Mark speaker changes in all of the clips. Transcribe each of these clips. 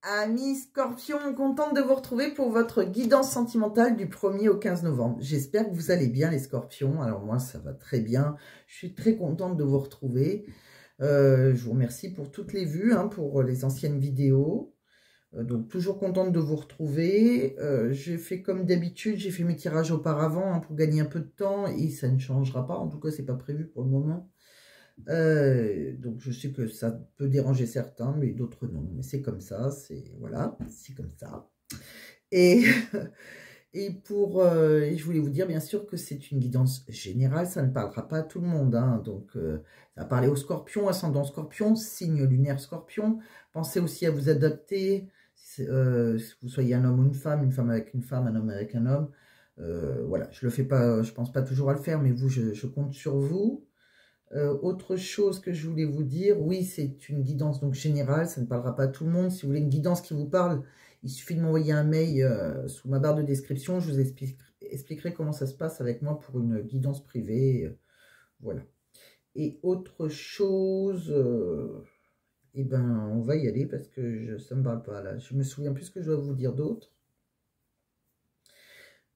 Speaker 1: Amis Scorpion, contente de vous retrouver pour votre guidance sentimentale du 1er au 15 novembre. J'espère que vous allez bien les Scorpions. Alors moi, ça va très bien. Je suis très contente de vous retrouver. Je vous remercie pour toutes les vues, pour les anciennes vidéos. Donc toujours contente de vous retrouver. J'ai fait comme d'habitude, j'ai fait mes tirages auparavant pour gagner un peu de temps et ça ne changera pas. En tout cas, c'est pas prévu pour le moment. Donc je sais que ça peut déranger certains, mais d'autres non. Mais c'est comme ça, c'est voilà, c'est comme ça. Et, je voulais vous dire bien sûr que c'est une guidance générale, ça ne parlera pas à tout le monde. Donc ça va parler aux scorpions, ascendant scorpion, signe lunaire scorpion. Pensez aussi à vous adapter, que vous soyez un homme ou une femme avec une femme, un homme avec un homme. Voilà, je le fais pas, je pense pas toujours à le faire, mais vous, je compte sur vous. Autre chose que je voulais vous dire, oui, c'est une guidance donc générale, ça ne parlera pas à tout le monde. Si vous voulez une guidance qui vous parle, il suffit de m'envoyer un mail sous ma barre de description. Je vous expliquerai comment ça se passe avec moi pour une guidance privée. Voilà. Et autre chose, eh ben, on va y aller parce que ça ne me parle pas là. Je me souviens plus ce que je dois vous dire d'autre.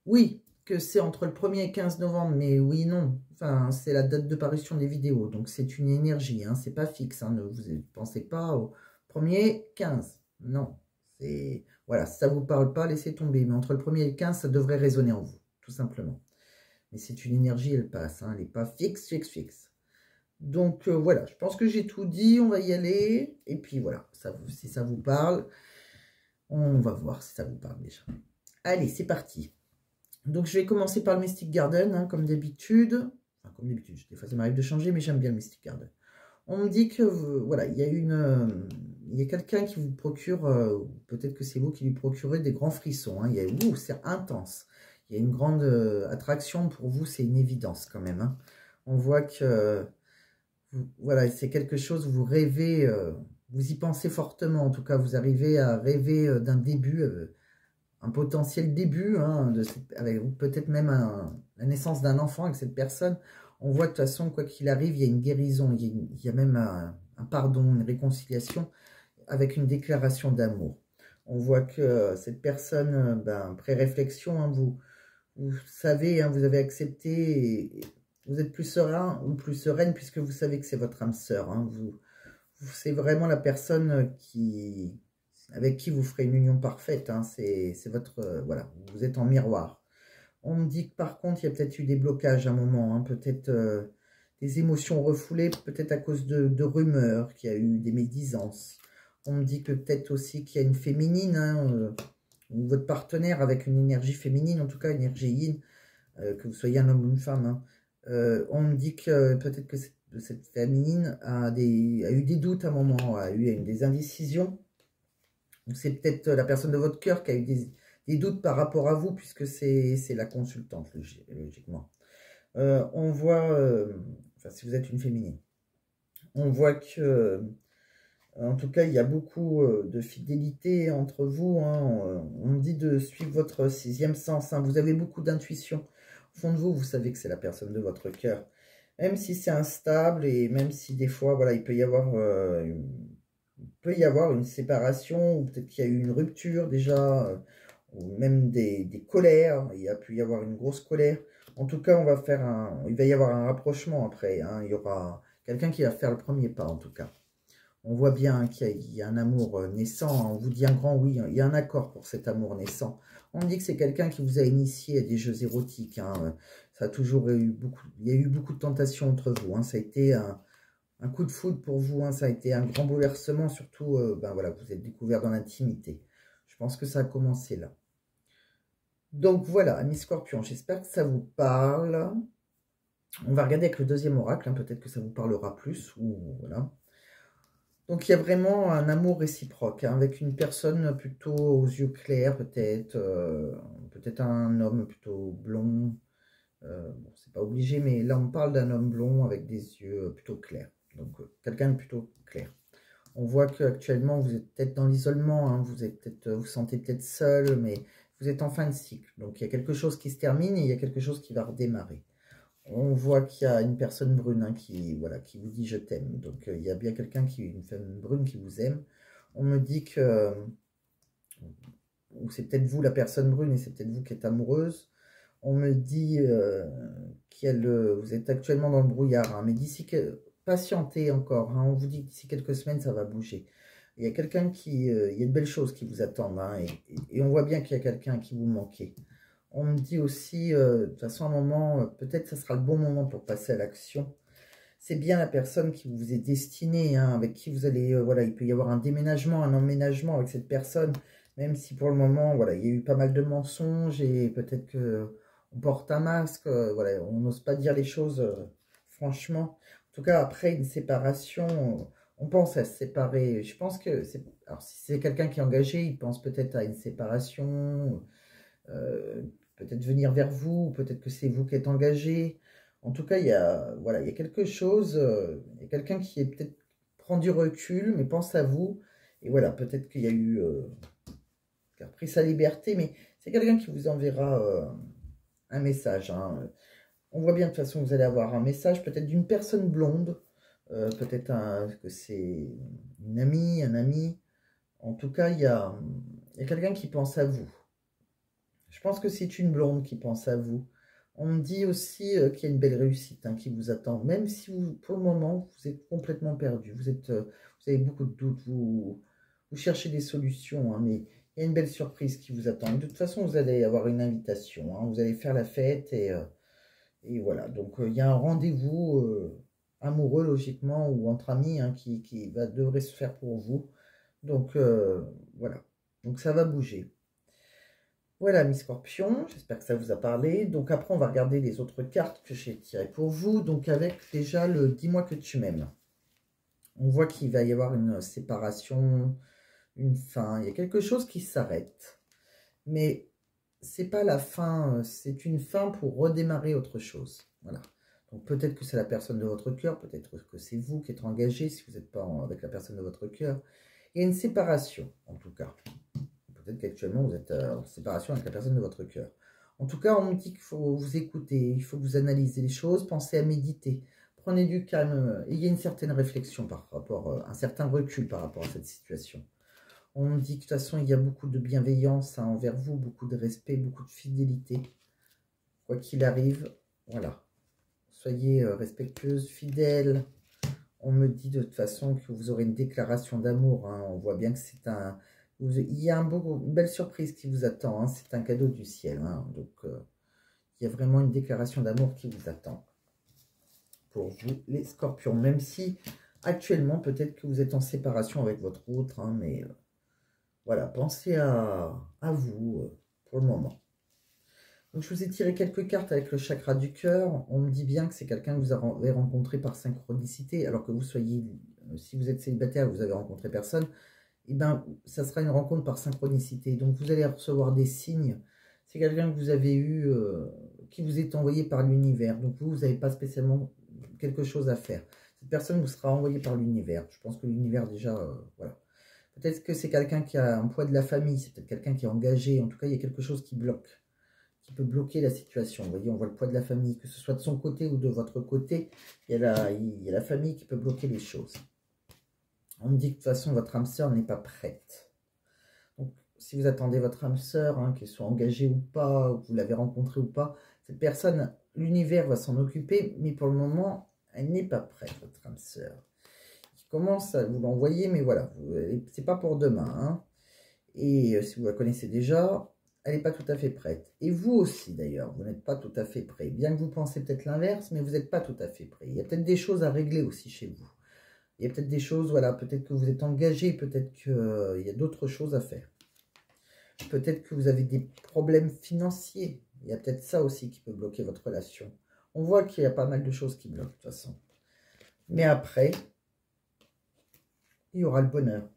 Speaker 1: Oui, que c'est entre le 1er et 15 novembre, mais oui, non. Enfin, c'est la date de parution des vidéos, donc c'est une énergie, c'est pas fixe. Ne vous pensez pas au 1er 15. Non, c'est... Voilà, si ça ne vous parle pas, laissez tomber. Mais entre le 1er et le 15, ça devrait résonner en vous, tout simplement. Mais c'est une énergie, elle passe, elle n'est pas fixe. Donc voilà, je pense que j'ai tout dit, on va y aller. Et puis voilà, si ça vous parle, on va voir si ça vous parle déjà. Allez, c'est parti. Donc, je vais commencer par le Mystic Garden, comme d'habitude. Enfin, comme d'habitude, des fois, ça m'arrive de changer, mais j'aime bien le Mystic Garden. On me dit que, voilà, il y a quelqu'un qui vous procure, peut-être que c'est vous qui lui procurez des grands frissons. C'est intense. Il y a une grande attraction pour vous, c'est une évidence quand même. On voit que, voilà, c'est quelque chose, vous rêvez, vous y pensez fortement. En tout cas, vous arrivez à rêver d'un début, un potentiel début, avec peut-être même la naissance d'un enfant avec cette personne. On voit de toute façon, quoi qu'il arrive, il y a une guérison, il y a même un pardon, une réconciliation avec une déclaration d'amour. On voit que cette personne, après réflexion, vous savez, vous avez accepté, et vous êtes plus serein ou plus sereine puisque vous savez que c'est votre âme sœur. C'est vraiment la personne avec qui vous ferez une union parfaite. C'est votre... voilà, vous êtes en miroir. On me dit que par contre, il y a peut-être eu des blocages à un moment. Peut-être des émotions refoulées, peut-être à cause de rumeurs, qu'il y a eu des médisances. On me dit que peut-être aussi qu'il y a une féminine, ou votre partenaire avec une énergie féminine, en tout cas une énergie yin, que vous soyez un homme ou une femme. On me dit que peut-être que cette féminine a eu des doutes à un moment, a eu des indécisions. C'est peut-être la personne de votre cœur qui a eu des doutes par rapport à vous, puisque c'est la consultante, logiquement. On voit, enfin, si vous êtes une féminine, on voit que, en tout cas, il y a beaucoup de fidélité entre vous. On me dit de suivre votre sixième sens. Vous avez beaucoup d'intuition. Au fond de vous, vous savez que c'est la personne de votre cœur. Même si c'est instable et même si des fois, voilà, il peut y avoir une séparation, ou peut-être qu'il y a eu une rupture déjà, ou même des colères, il y a pu y avoir une grosse colère. En tout cas, il va y avoir un rapprochement après, il y aura quelqu'un qui va faire le premier pas en tout cas. On voit bien qu'il y a un amour naissant, on vous dit un grand oui, il y a un accord pour cet amour naissant. On dit que c'est quelqu'un qui vous a initié à des jeux érotiques, ça a toujours eu il y a eu beaucoup de tentations entre vous, ça a été un coup de foudre pour vous, ça a été un grand bouleversement, surtout, voilà, vous êtes découvert dans l'intimité. Je pense que ça a commencé là. Donc voilà, amis Scorpion, j'espère que ça vous parle. On va regarder avec le deuxième oracle, peut-être que ça vous parlera plus, ou voilà. Donc il y a vraiment un amour réciproque, avec une personne plutôt aux yeux clairs, peut-être un homme plutôt blond. Bon, c'est pas obligé, mais là on parle d'un homme blond avec des yeux plutôt clairs. Donc quelqu'un de plutôt clair. On voit qu'actuellement vous êtes peut-être dans l'isolement, vous sentez peut-être seul, mais vous êtes en fin de cycle. Donc il y a quelque chose qui se termine et il y a quelque chose qui va redémarrer. On voit qu'il y a une personne brune qui vous dit je t'aime. Donc il y a bien quelqu'un une femme brune qui vous aime. On me dit que ou c'est peut-être vous la personne brune et c'est peut-être vous qui êtes amoureuse. On me dit vous êtes actuellement dans le brouillard, hein, mais d'ici que patientez encore, hein, on vous dit que d'ici quelques semaines ça va bouger. Il y a quelqu'un il y a de belles choses qui vous attendent, hein, et on voit bien qu'il y a quelqu'un qui vous manquait. On me dit aussi, de toute façon, à un moment, peut-être ça sera le bon moment pour passer à l'action. C'est bien la personne qui vous est destinée, hein, avec qui vous allez, voilà, il peut y avoir un déménagement, un emménagement avec cette personne, même si pour le moment, voilà, il y a eu pas mal de mensonges et peut-être que on porte un masque, voilà, on n'ose pas dire les choses, franchement. En tout cas, après une séparation, on pense à se séparer. Je pense que c'est, alors si c'est quelqu'un qui est engagé, il pense peut-être à une séparation, euh, peut-être venir vers vous, peut-être que c'est vous qui êtes engagé. En tout cas, voilà, il y a quelque chose, il y a quelqu'un qui est peut-être prend du recul, mais pense à vous. Et voilà, peut-être qu'il y a eu, qui a pris sa liberté, mais c'est quelqu'un qui vous enverra un message, hein. On voit bien de toute façon que vous allez avoir un message, peut-être d'une personne blonde, peut-être que c'est une amie, un ami. En tout cas, il y a quelqu'un qui pense à vous. Je pense que c'est une blonde qui pense à vous. On me dit aussi qu'il y a une belle réussite, hein, qui vous attend, même si vous, pour le moment, vous êtes complètement perdu. Vous avez beaucoup de doutes, vous cherchez des solutions, hein, mais il y a une belle surprise qui vous attend. Et de toute façon, vous allez avoir une invitation, hein, vous allez faire la fête et voilà. Donc, il y a un rendez-vous amoureux, logiquement, ou entre amis, hein, devrait se faire pour vous. Donc, voilà. Donc, ça va bouger. Voilà, mes scorpions, j'espère que ça vous a parlé. Donc après, on va regarder les autres cartes que j'ai tirées pour vous. Donc avec déjà le « Dis-moi que tu m'aimes ». On voit qu'il va y avoir une séparation, une fin. Il y a quelque chose qui s'arrête. Mais c'est pas la fin, c'est une fin pour redémarrer autre chose. Voilà. Donc peut-être que c'est la personne de votre cœur, peut-être que c'est vous qui êtes engagé si vous n'êtes pas avec la personne de votre cœur. Il y a une séparation, en tout cas. Peut-être qu'actuellement, vous êtes en séparation avec la personne de votre cœur. En tout cas, on me dit qu'il faut vous écouter, il faut que vous analyser les choses, pensez à méditer. Prenez du calme, ayez une certaine réflexion par rapport, un certain recul par rapport à cette situation. On me dit que de toute façon, il y a beaucoup de bienveillance, hein, envers vous, beaucoup de respect, beaucoup de fidélité. Quoi qu'il arrive, voilà. Soyez respectueuse, fidèle. On me dit de toute façon que vous aurez une déclaration d'amour, hein. On voit bien que c'est un... Il y a une belle surprise qui vous attend, hein. C'est un cadeau du ciel, hein. Donc, il y a vraiment une déclaration d'amour qui vous attend. Pour vous, les scorpions. Même si, actuellement, peut-être que vous êtes en séparation avec votre autre, hein, mais voilà, pensez à vous pour le moment. Donc, je vous ai tiré quelques cartes avec le chakra du cœur. On me dit bien que c'est quelqu'un que vous avez rencontré par synchronicité, alors que vous soyez, si vous êtes célibataire, vous avez rencontré personne, et ben, ça sera une rencontre par synchronicité. Donc, vous allez recevoir des signes. C'est quelqu'un que vous avez eu, qui vous est envoyé par l'univers. Donc, vous n'avez pas spécialement quelque chose à faire. Cette personne vous sera envoyée par l'univers. Je pense que l'univers, déjà, voilà. Peut-être que c'est quelqu'un qui a un poids de la famille. C'est peut-être quelqu'un qui est engagé. En tout cas, il y a quelque chose qui bloque, qui peut bloquer la situation. Vous voyez, on voit le poids de la famille. Que ce soit de son côté ou de votre côté, il y a la famille qui peut bloquer les choses. On me dit que de toute façon, votre âme sœur n'est pas prête. Donc, si vous attendez votre âme sœur, hein, qu'elle soit engagée ou pas, ou que vous l'avez rencontrée ou pas, cette personne, l'univers va s'en occuper, mais pour le moment, elle n'est pas prête, votre âme sœur. Il commence à vous l'envoyer, mais voilà, c'est pas pour demain, hein. Et si vous la connaissez déjà, elle n'est pas tout à fait prête. Et vous aussi, d'ailleurs, vous n'êtes pas tout à fait prêt. Bien que vous pensez peut-être l'inverse, mais vous n'êtes pas tout à fait prêt. Il y a peut-être des choses à régler aussi chez vous. Il y a peut-être des choses, voilà, peut-être que vous êtes engagé, peut-être qu'il y a d'autres choses à faire. Peut-être que vous avez des problèmes financiers. Il y a peut-être ça aussi qui peut bloquer votre relation. On voit qu'il y a pas mal de choses qui bloquent, de toute façon. Mais après, il y aura le bonheur.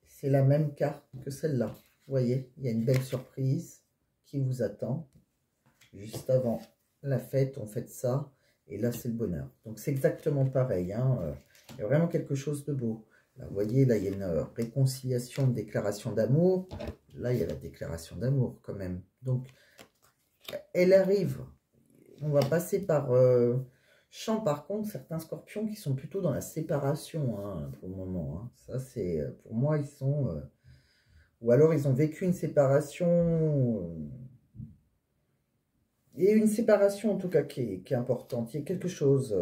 Speaker 1: C'est la même carte que celle-là. Vous voyez, il y a une belle surprise qui vous attend. Juste avant la fête, on fait ça. Et là, c'est le bonheur. Donc, c'est exactement pareil, hein. Il y a vraiment quelque chose de beau. Là, vous voyez, là, il y a une réconciliation, une déclaration d'amour. Là, il y a la déclaration d'amour quand même. Donc, elle arrive. On va passer par... Je sens par contre certains scorpions qui sont plutôt dans la séparation, hein, pour le moment, hein. Ça, c'est... Pour moi, ils sont... Ou alors ils ont vécu une séparation, et une séparation en tout cas qui est importante. Il y a quelque chose,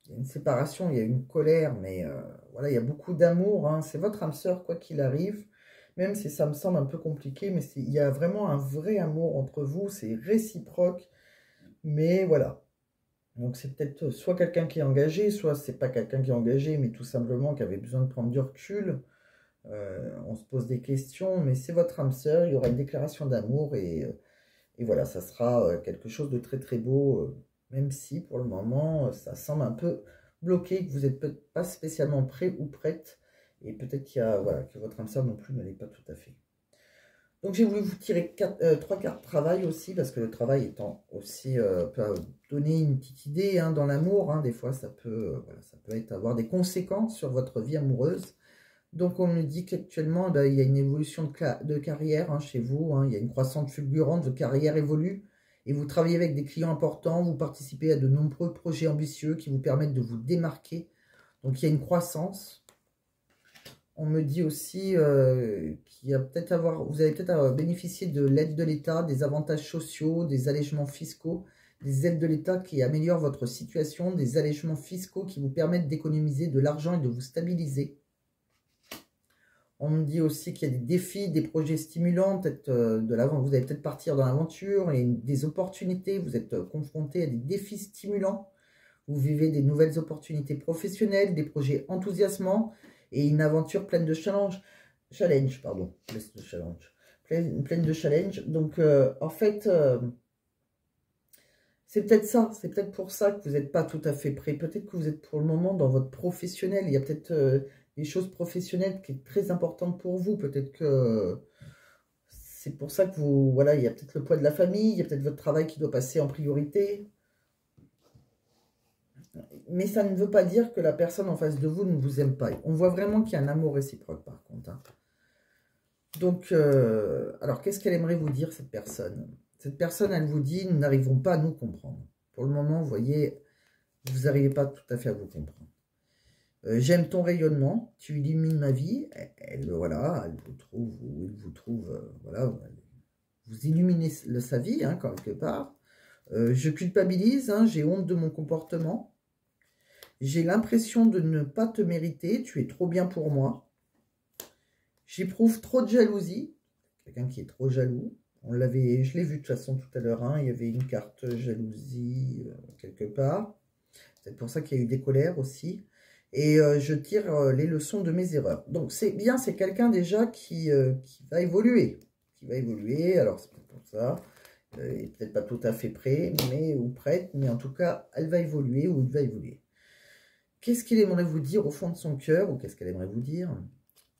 Speaker 1: il y a une séparation, il y a une colère, mais voilà, il y a beaucoup d'amour. Hein. C'est votre âme sœur, quoi qu'il arrive, même si ça me semble un peu compliqué, mais il y a vraiment un vrai amour entre vous, c'est réciproque, mais voilà. Donc c'est peut-être soit quelqu'un qui est engagé, soit c'est pas quelqu'un qui est engagé, mais tout simplement qui avait besoin de prendre du recul. On se pose des questions, mais c'est votre âme sœur, il y aura une déclaration d'amour et voilà, ça sera quelque chose de très très beau, même si pour le moment ça semble un peu bloqué, que vous n'êtes peut-être pas spécialement prêt ou prête, et peut-être qu'il y a, voilà, que votre âme sœur non plus ne l'est pas tout à fait. Donc j'ai voulu vous tirer 3 cartes travail aussi, parce que le travail étant aussi peut donner une petite idée hein, dans l'amour, hein, des fois ça peut, voilà, ça peut avoir des conséquences sur votre vie amoureuse. Donc on me dit qu'actuellement il y a une évolution de carrière hein, chez vous, hein, il y a une croissance fulgurante, votre carrière évolue, et vous travaillez avec des clients importants, vous participez à de nombreux projets ambitieux qui vous permettent de vous démarquer, donc il y a une croissance. On me dit aussi qu'il y a vous allez peut-être bénéficier de l'aide de l'État, des avantages sociaux, des allègements fiscaux, des aides de l'État qui améliorent votre situation, des allègements fiscaux qui vous permettent d'économiser de l'argent et de vous stabiliser. On me dit aussi qu'il y a des défis, des projets stimulants, peut-être vous allez peut-être partir dans l'aventure et des opportunités, vous êtes confronté à des défis stimulants, vous vivez des nouvelles opportunités professionnelles, des projets enthousiasmants et une aventure pleine de pleine de challenge. Donc en fait, c'est peut-être ça, c'est peut-être pour ça que vous n'êtes pas tout à fait prêt. Peut-être que vous êtes pour le moment dans votre professionnel. Il y a peut-être des choses professionnelles qui est très importantes pour vous. Peut-être que c'est pour ça que vous... Voilà, il y a peut-être le poids de la famille, il y a peut-être votre travail qui doit passer en priorité. Mais ça ne veut pas dire que la personne en face de vous ne vous aime pas. On voit vraiment qu'il y a un amour réciproque par contre. Hein. Donc, alors qu'est-ce qu'elle aimerait vous dire cette personne ? Cette personne, elle vous dit, nous n'arrivons pas à nous comprendre. Pour le moment, vous voyez, vous n'arrivez pas tout à fait à vous comprendre. J'aime ton rayonnement, tu illumines ma vie. Voilà, elle vous trouve, ou il vous trouve, voilà, vous illuminez sa vie, hein, quelque part. Je culpabilise, hein, j'ai honte de mon comportement. J'ai l'impression de ne pas te mériter, tu es trop bien pour moi. J'éprouve trop de jalousie, quelqu'un qui est trop jaloux. Je l'ai vu de toute façon tout à l'heure, hein, il y avait une carte jalousie quelque part. C'est pour ça qu'il y a eu des colères aussi. Et je tire les leçons de mes erreurs. Donc c'est bien, c'est quelqu'un déjà qui va évoluer. Alors c'est pour ça. Il n'est peut-être pas tout à fait prêt, ou prête, mais en tout cas, elle va évoluer ou il va évoluer. Qu'est-ce qu'il aimerait vous dire au fond de son cœur, ou qu'est-ce qu'elle aimerait vous dire ?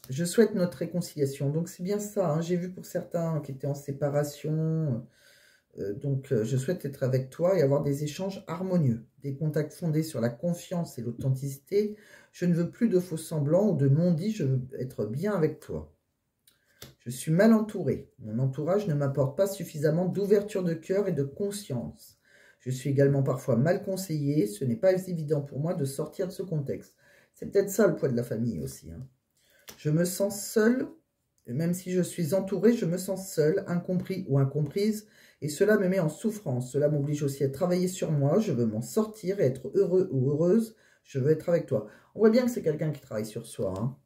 Speaker 1: Je souhaite notre réconciliation. Donc, c'est bien ça. Hein. J'ai vu pour certains qui étaient en séparation. Je souhaite être avec toi et avoir des échanges harmonieux. Des contacts fondés sur la confiance et l'authenticité. Je ne veux plus de faux semblants ou de non-dits. Je veux être bien avec toi. Je suis mal entourée. Mon entourage ne m'apporte pas suffisamment d'ouverture de cœur et de conscience. Je suis également parfois mal conseillée. Ce n'est pas évident pour moi de sortir de ce contexte. C'est peut-être ça le poids de la famille aussi. Hein. Je me sens seule, et même si je suis entourée, je me sens seule, incompris ou incomprise, et cela me met en souffrance. Cela m'oblige aussi à travailler sur moi, je veux m'en sortir et être heureux ou heureuse, je veux être avec toi. On voit bien que c'est quelqu'un qui travaille sur soi. Hein.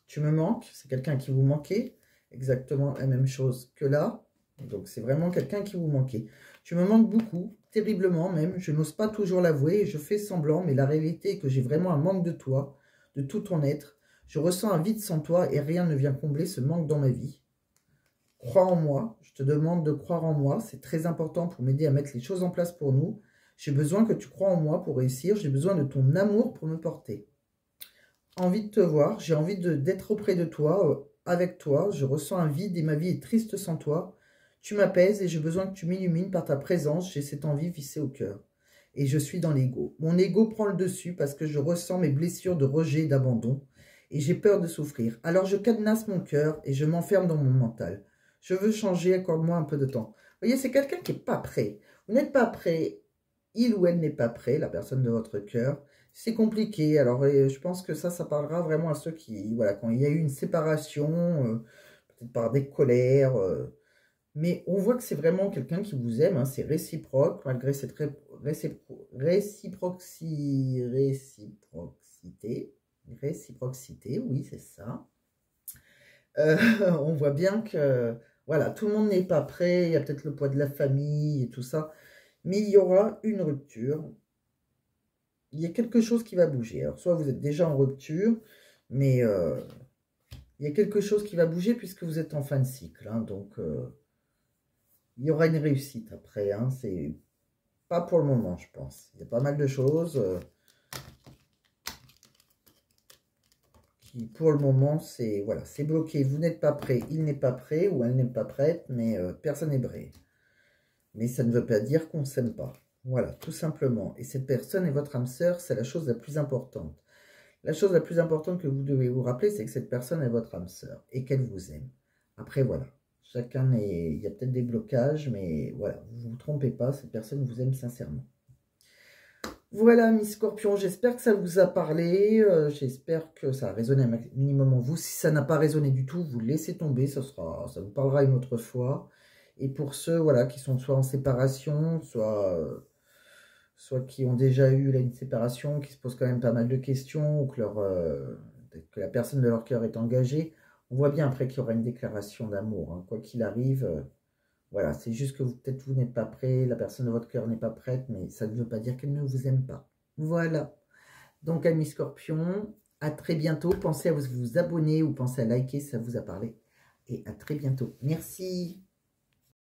Speaker 1: Tu me manques, c'est quelqu'un qui vous manquait, exactement la même chose que là. Donc c'est vraiment quelqu'un qui vous manquait. Tu me manques beaucoup, terriblement même, je n'ose pas toujours l'avouer et je fais semblant, mais la réalité est que j'ai vraiment un manque de toi, de tout ton être. Je ressens un vide sans toi et rien ne vient combler ce manque dans ma vie. Crois en moi, je te demande de croire en moi, c'est très important pour m'aider à mettre les choses en place pour nous. J'ai besoin que tu crois en moi pour réussir, j'ai besoin de ton amour pour me porter. Envie de te voir, j'ai envie d'être auprès de toi, avec toi, je ressens un vide et ma vie est triste sans toi. Tu m'apaises et j'ai besoin que tu m'illumines par ta présence, j'ai cette envie vissée au cœur. Et je suis dans l'ego. Mon ego prend le dessus parce que je ressens mes blessures de rejet et d'abandon. Et j'ai peur de souffrir. Alors je cadenasse mon cœur et je m'enferme dans mon mental. Je veux changer, accorde-moi un peu de temps. Vous voyez, c'est quelqu'un qui n'est pas prêt. Vous n'êtes pas prêt, il ou elle n'est pas prêt, la personne de votre cœur. C'est compliqué. Alors, je pense que ça parlera vraiment à ceux qui, voilà, quand il y a eu une séparation, peut-être par des colères, mais on voit que c'est vraiment quelqu'un qui vous aime, hein, c'est réciproque, malgré cette réciprocité, oui, c'est ça. On voit bien que, voilà, tout le monde n'est pas prêt, il y a peut-être le poids de la famille et tout ça, mais il y aura une rupture. Il y a quelque chose qui va bouger. Alors, soit vous êtes déjà en rupture, mais il y a quelque chose qui va bouger puisque vous êtes en fin de cycle, hein, donc il y aura une réussite après, hein, c'est pas pour le moment, je pense. Il y a pas mal de choses qui, pour le moment, c'est voilà, c'est bloqué. Vous n'êtes pas prêt, il n'est pas prêt ou elle n'est pas prête, mais personne n'est prêt. Mais ça ne veut pas dire qu'on ne s'aime pas. Voilà, tout simplement. Et cette personne est votre âme sœur, c'est la chose la plus importante. La chose la plus importante que vous devez vous rappeler, c'est que cette personne est votre âme sœur et qu'elle vous aime. Après, voilà. Chacun est... Il y a peut-être des blocages, mais voilà, vous ne vous trompez pas, cette personne vous aime sincèrement. Voilà, Miss Scorpion, j'espère que ça vous a parlé. J'espère que ça a résonné un minimum en vous. Si ça n'a pas résonné du tout, vous laissez tomber, ça vous parlera une autre fois. Et pour ceux voilà, qui sont soit en séparation, soit qui ont déjà eu là, une séparation, qui se posent quand même pas mal de questions, ou que, que la personne de leur cœur est engagée, on voit bien après qu'il y aura une déclaration d'amour. Hein. Quoi qu'il arrive, voilà, c'est juste que peut-être vous n'êtes pas prêt, la personne de votre cœur n'est pas prête, mais ça ne veut pas dire qu'elle ne vous aime pas. Voilà. Donc, amis Scorpion, à très bientôt. Pensez à vous abonner ou pensez à liker si ça vous a parlé. Et à très bientôt. Merci.